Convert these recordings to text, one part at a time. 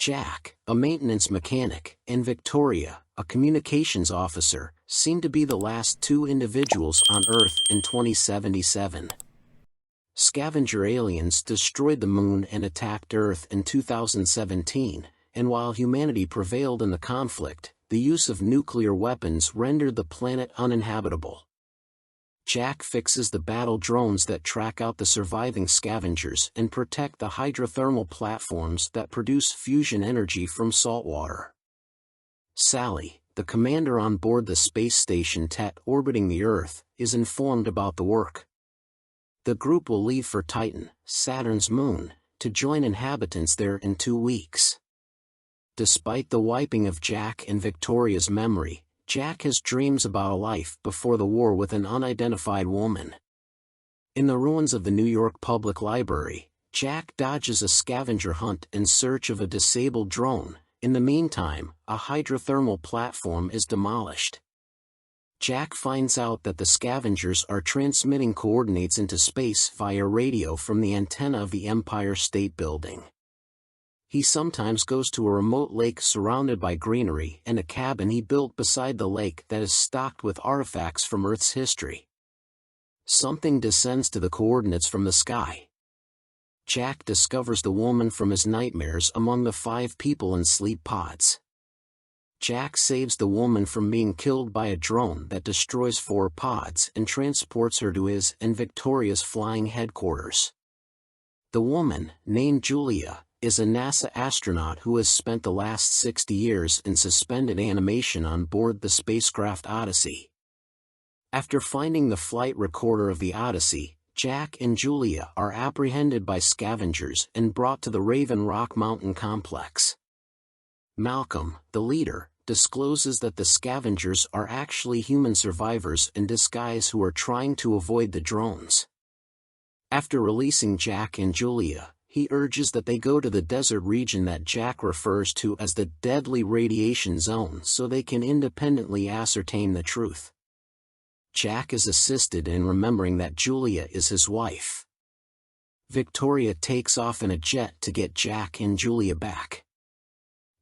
Jack, a maintenance mechanic, and Victoria, a communications officer, seem to be the last two individuals on Earth in 2077. Scavenger aliens destroyed the moon and attacked Earth in 2017, and while humanity prevailed in the conflict, the use of nuclear weapons rendered the planet uninhabitable. Jack fixes the battle drones that track out the surviving scavengers and protect the hydrothermal platforms that produce fusion energy from salt water. Sally, the commander on board the space station TET orbiting the Earth, is informed about the work. The group will leave for Titan, Saturn's moon, to join inhabitants there in 2 weeks. Despite the wiping of Jack and Victoria's memory, Jack has dreams about a life before the war with an unidentified woman. In the ruins of the New York Public Library, Jack dodges a scavenger hunt in search of a disabled drone. In the meantime, a hydrothermal platform is demolished. Jack finds out that the scavengers are transmitting coordinates into space via radio from the antenna of the Empire State Building. He sometimes goes to a remote lake surrounded by greenery and a cabin he built beside the lake that is stocked with artifacts from Earth's history. Something descends to the coordinates from the sky. Jack discovers the woman from his nightmares among the 5 people in sleep pods. Jack saves the woman from being killed by a drone that destroys 4 pods and transports her to his and Victoria's flying headquarters. The woman, named Julia, is a NASA astronaut who has spent the last 60 years in suspended animation on board the spacecraft Odyssey. After finding the flight recorder of the Odyssey, Jack and Julia are apprehended by scavengers and brought to the Raven Rock Mountain complex. Malcolm, the leader, discloses that the scavengers are actually human survivors in disguise who are trying to avoid the drones. After releasing Jack and Julia, he urges that they go to the desert region that Jack refers to as the deadly radiation zone so they can independently ascertain the truth. Jack is assisted in remembering that Julia is his wife. Victoria takes off in a jet to get Jack and Julia back.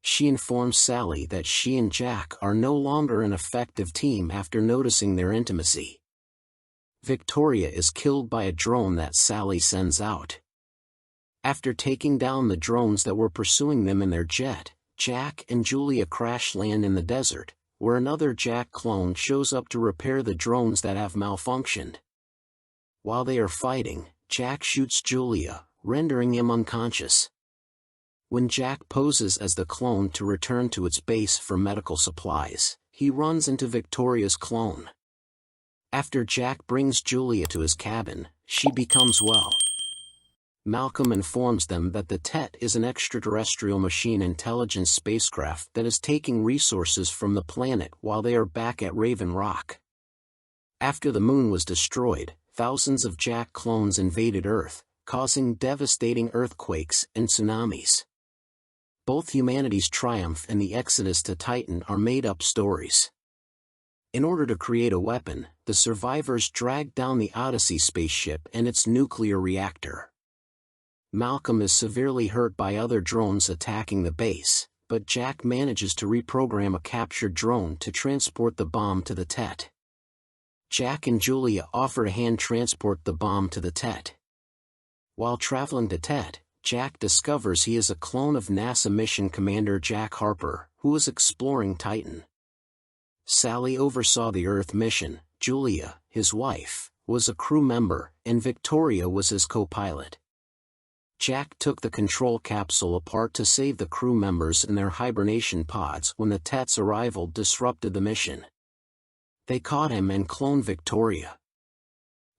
She informs Sally that she and Jack are no longer an effective team after noticing their intimacy. Victoria is killed by a drone that Sally sends out. After taking down the drones that were pursuing them in their jet, Jack and Julia crash land in the desert, where another Jack clone shows up to repair the drones that have malfunctioned. While they are fighting, Jack shoots Julia, rendering him unconscious. When Jack poses as the clone to return to its base for medical supplies, he runs into Victoria's clone. After Jack brings Julia to his cabin, she becomes well. Malcolm informs them that the TET is an extraterrestrial machine intelligence spacecraft that is taking resources from the planet while they are back at Raven Rock. After the moon was destroyed, thousands of Jack clones invaded Earth, causing devastating earthquakes and tsunamis. Both humanity's triumph and the exodus to Titan are made-up stories. In order to create a weapon, the survivors dragged down the Odyssey spaceship and its nuclear reactor. Malcolm is severely hurt by other drones attacking the base, but Jack manages to reprogram a captured drone to transport the bomb to the TET. Jack and Julia offer to hand transport the bomb to the TET. While traveling to TET, Jack discovers he is a clone of NASA mission commander Jack Harper, who was exploring Titan. Sally oversaw the Earth mission, Julia, his wife, was a crew member, and Victoria was his co-pilot. Jack took the control capsule apart to save the crew members in their hibernation pods when the TET's arrival disrupted the mission. They caught him and cloned Victoria.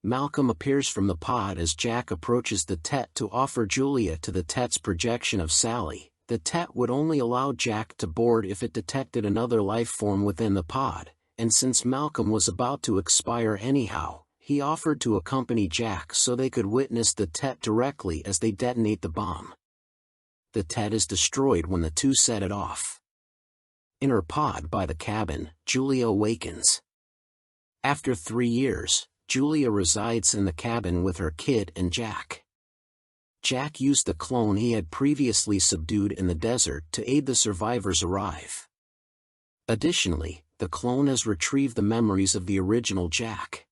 Malcolm appears from the pod as Jack approaches the TET to offer Julia to the TET's projection of Sally. The TET would only allow Jack to board if it detected another life form within the pod, and since Malcolm was about to expire anyhow, he offered to accompany Jack so they could witness the TET directly as they detonate the bomb. The TET is destroyed when the two set it off. In her pod by the cabin, Julia awakens. After 3 years, Julia resides in the cabin with her kid and Jack. Jack used the clone he had previously subdued in the desert to aid the survivors arrive. Additionally, the clone has retrieved the memories of the original Jack.